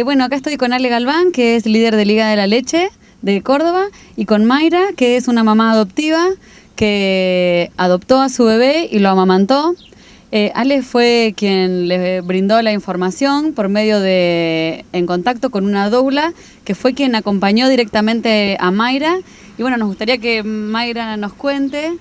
Bueno, acá estoy con Ale Galván, que es líder de Liga de la Leche de Córdoba, y con Mayra, que es una mamá adoptiva que adoptó a su bebé y lo amamantó. Ale fue quien le brindó la información por medio de, en contacto con una doula, que fue quien acompañó directamente a Mayra. Y bueno, nos gustaría que Mayra nos cuente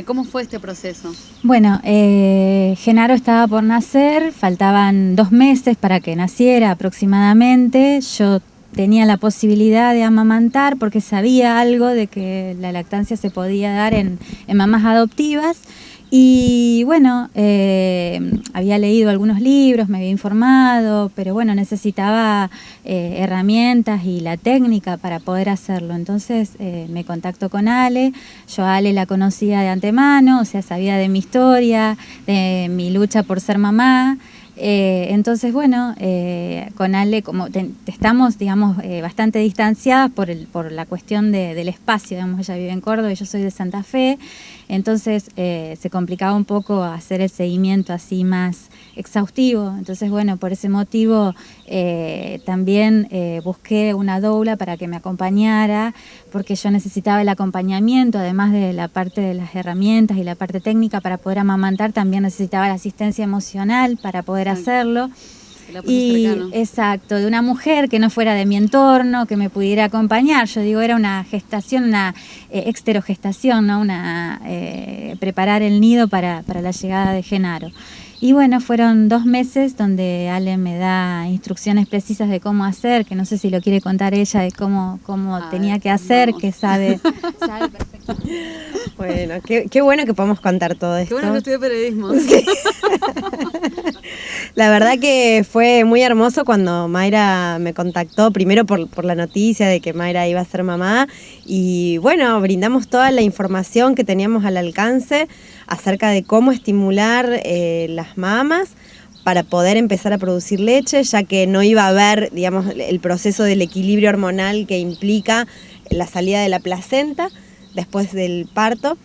cómo fue este proceso. Bueno, Genaro estaba por nacer, faltaban 2 meses para que naciera aproximadamente. Yo tenía la posibilidad de amamantar porque sabía algo de que la lactancia se podía dar en mamás adoptivas. Y bueno, había leído algunos libros, me había informado, pero bueno, necesitaba herramientas y la técnica para poder hacerlo. Entonces me contacto con Ale. Yo a Ale la conocía de antemano, o sea, sabía de mi historia, de mi lucha por ser mamá. Entonces, bueno, con Ale como estamos, digamos, bastante distanciadas por la cuestión del espacio, digamos, ella vive en Córdoba y yo soy de Santa Fe, entonces se complicaba un poco hacer el seguimiento así más exhaustivo. Entonces, bueno, por ese motivo también busqué una doula para que me acompañara, porque yo necesitaba el acompañamiento, además de la parte de las herramientas y la parte técnica para poder amamantar, también necesitaba la asistencia emocional para poder hacerlo. Y exacto, de una mujer que no fuera de mi entorno, que me pudiera acompañar. Yo digo, era una gestación, una exterogestación, ¿no? Preparar el nido para la llegada de Genaro. Y bueno, fueron 2 meses donde Ale me da instrucciones precisas de cómo hacer, que no sé si lo quiere contar ella, de cómo tenía que hacer, vamos. Que sabe perfecto. Bueno, qué bueno que podamos contar todo esto. Qué bueno que estudié periodismo. Sí. La verdad que fue muy hermoso cuando Mayra me contactó, primero por la noticia de que Mayra iba a ser mamá, y bueno, brindamos toda la información que teníamos al alcance acerca de cómo estimular las mamas para poder empezar a producir leche, ya que no iba a haber, digamos, el proceso del equilibrio hormonal que implica la salida de la placenta después del parto.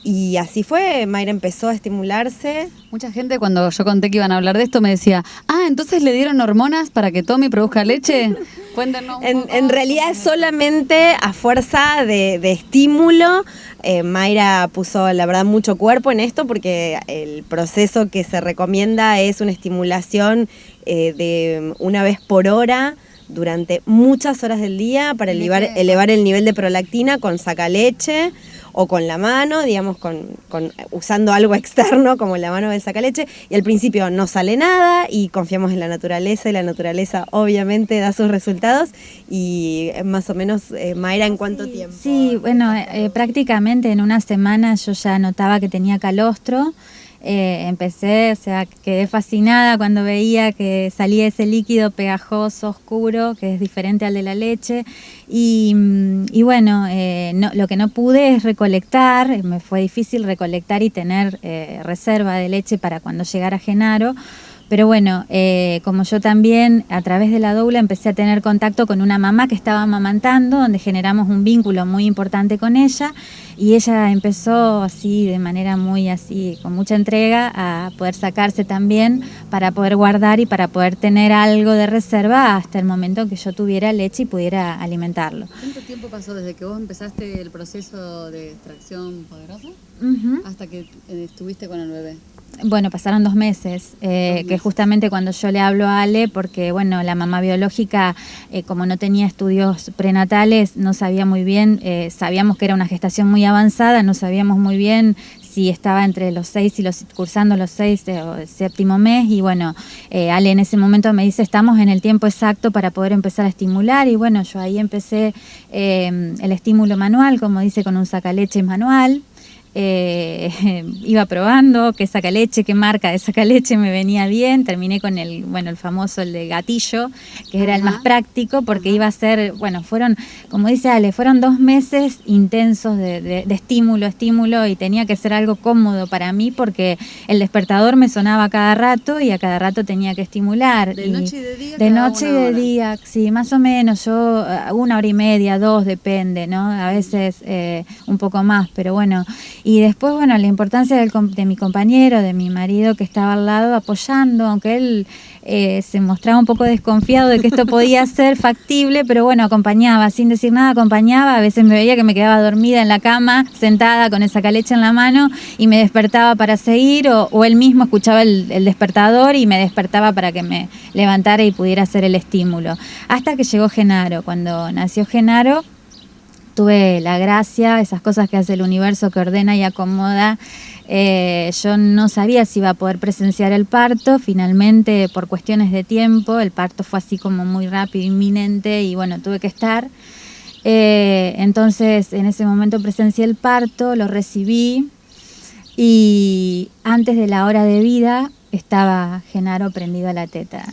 Y así fue, Mayra empezó a estimularse. Mucha gente, cuando yo conté que iban a hablar de esto, me decía, entonces le dieron hormonas para que tome y produzca leche. Cuéntanos un poco. En realidad es solamente a fuerza de estímulo. Mayra puso, la verdad, mucho cuerpo en esto, porque el proceso que se recomienda es una estimulación de 1 vez por hora durante muchas horas del día para elevar el nivel de prolactina con sacaleche o con la mano, digamos, usando algo externo como la mano del sacaleche, y al principio no sale nada y confiamos en la naturaleza, y la naturaleza obviamente da sus resultados. Y más o menos, Mayra, ¿en cuánto tiempo? Sí, bueno, prácticamente en 1 semana yo ya notaba que tenía calostro. Empecé, o sea, quedé fascinada cuando veía que salía ese líquido pegajoso, oscuro, que es diferente al de la leche. Y bueno, lo que no pude es recolectar, me fue difícil recolectar y tener reserva de leche para cuando llegara Genaro. Pero bueno, como yo también a través de la doula empecé a tener contacto con una mamá que estaba amamantando, donde generamos un vínculo muy importante con ella, y ella empezó así, de manera muy así, con mucha entrega, a poder sacarse también para poder guardar y para poder tener algo de reserva hasta el momento en que yo tuviera leche y pudiera alimentarlo. ¿Cuánto tiempo pasó desde que vos empezaste el proceso de extracción poderosa hasta que estuviste con el bebé? Bueno, pasaron 2 meses, que justamente cuando yo le hablo a Ale, porque bueno, la mamá biológica, como no tenía estudios prenatales, no sabía muy bien, sabíamos que era una gestación muy avanzada, no sabíamos muy bien si estaba entre los 6 y cursando los 6 o el 7º mes, y bueno, Ale en ese momento me dice, estamos en el tiempo exacto para poder empezar a estimular, y bueno, yo ahí empecé el estímulo manual, como dice, con un sacaleche manual. Iba probando qué sacaleche, qué marca de sacaleche me venía bien. Terminé con el famoso, el de gatillo, que era el más práctico, porque iba a ser, bueno, fueron, como dice Ale, fueron 2 meses intensos de estímulo, y tenía que ser algo cómodo para mí, porque el despertador me sonaba cada rato y a cada rato tenía que estimular. ¿De noche y de día? De noche y de día, sí, más o menos. Yo 1 hora y media, 2, depende, ¿no? A veces un poco más, pero bueno. Y después, bueno, la importancia de mi compañero, de mi marido que estaba al lado apoyando, aunque él se mostraba un poco desconfiado de que esto podía ser factible, pero bueno, acompañaba, sin decir nada, acompañaba. A veces me veía que me quedaba dormida en la cama, sentada con esa calecha en la mano, y me despertaba para seguir, o él mismo escuchaba el despertador y me despertaba para que me levantara y pudiera hacer el estímulo. Hasta que llegó Genaro. Cuando nació Genaro, tuve la gracia, esas cosas que hace el universo, que ordena y acomoda. Yo no sabía si iba a poder presenciar el parto. Finalmente, por cuestiones de tiempo, el parto fue así como muy rápido, inminente, y bueno, tuve que estar. Entonces, en ese momento presencié el parto, lo recibí, y antes de la hora de vida estaba Genaro prendido a la teta.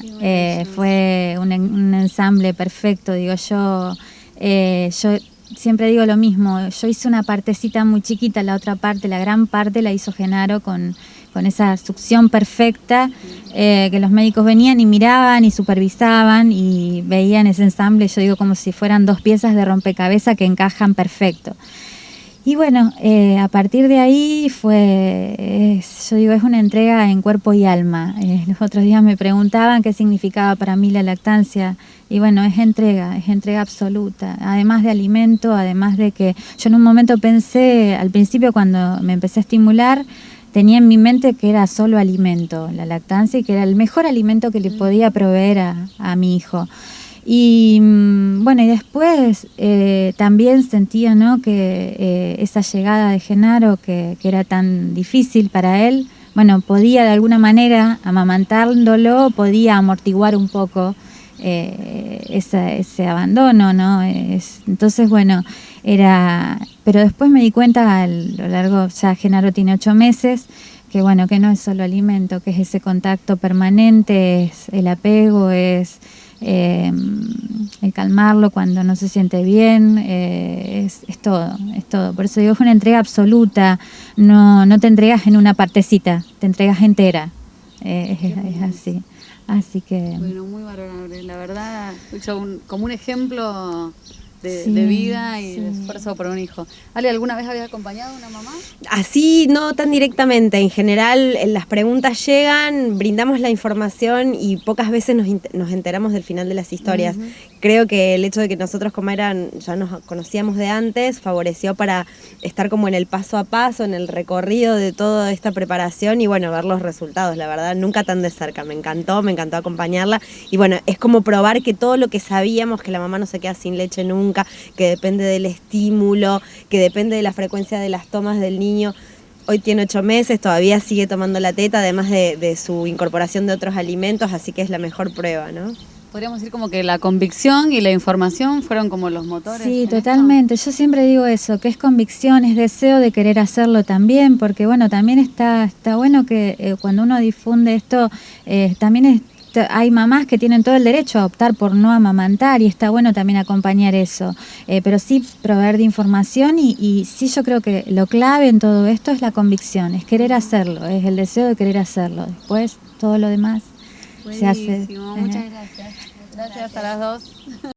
Fue un ensamble perfecto, digo yo. Yo siempre digo lo mismo, yo hice una partecita muy chiquita, la otra parte, la gran parte la hizo Genaro con esa succión perfecta, que los médicos venían y miraban y supervisaban y veían ese ensamble, yo digo como si fueran dos piezas de rompecabezas que encajan perfecto. Y bueno, a partir de ahí yo digo, es una entrega en cuerpo y alma. Los otros días me preguntaban qué significaba para mí la lactancia, y bueno, es entrega absoluta, además de alimento, además de que yo en un momento pensé, al principio cuando me empecé a estimular, tenía en mi mente que era solo alimento, la lactancia, y que era el mejor alimento que le podía proveer a mi hijo. Y bueno, y después también sentía, ¿no?, que esa llegada de Genaro, que era tan difícil para él, bueno, podía de alguna manera, amamantándolo, podía amortiguar un poco ese abandono, ¿no? Entonces, bueno, pero después me di cuenta a lo largo, ya Genaro tiene 8 meses, que bueno, que no es solo alimento, que es ese contacto permanente, es el apego, es el calmarlo cuando no se siente bien, es todo. Por eso digo, es una entrega absoluta, no te entregas en una partecita, te entregas entera, es así. Así que... Bueno, muy valorable, la verdad, como un ejemplo Sí, de vida y sí. de esfuerzo por un hijo. Ale, ¿alguna vez habías acompañado a una mamá? Así, no tan directamente. En general, las preguntas llegan, brindamos la información y pocas veces nos enteramos del final de las historias. Creo que el hecho de que nosotros como eran, ya nos conocíamos de antes, favoreció para estar como en el paso a paso, en el recorrido de toda esta preparación y bueno, ver los resultados, la verdad, nunca tan de cerca. Me encantó acompañarla y bueno, es como probar que todo lo que sabíamos, que la mamá no se queda sin leche nunca, que depende del estímulo, que depende de la frecuencia de las tomas del niño. Hoy tiene 8 meses, todavía sigue tomando la teta, además de su incorporación de otros alimentos, así que es la mejor prueba, ¿no? Podríamos decir como que la convicción y la información fueron como los motores. Sí, totalmente. Yo siempre digo eso, que es convicción, es deseo de querer hacerlo también, porque bueno, también está bueno que cuando uno difunde esto, también hay mamás que tienen todo el derecho a optar por no amamantar y está bueno también acompañar eso, pero sí proveer de información y sí, yo creo que lo clave en todo esto es la convicción, es querer hacerlo, es el deseo de querer hacerlo. Después todo lo demás se hace. Muchas gracias. Gracias a las dos.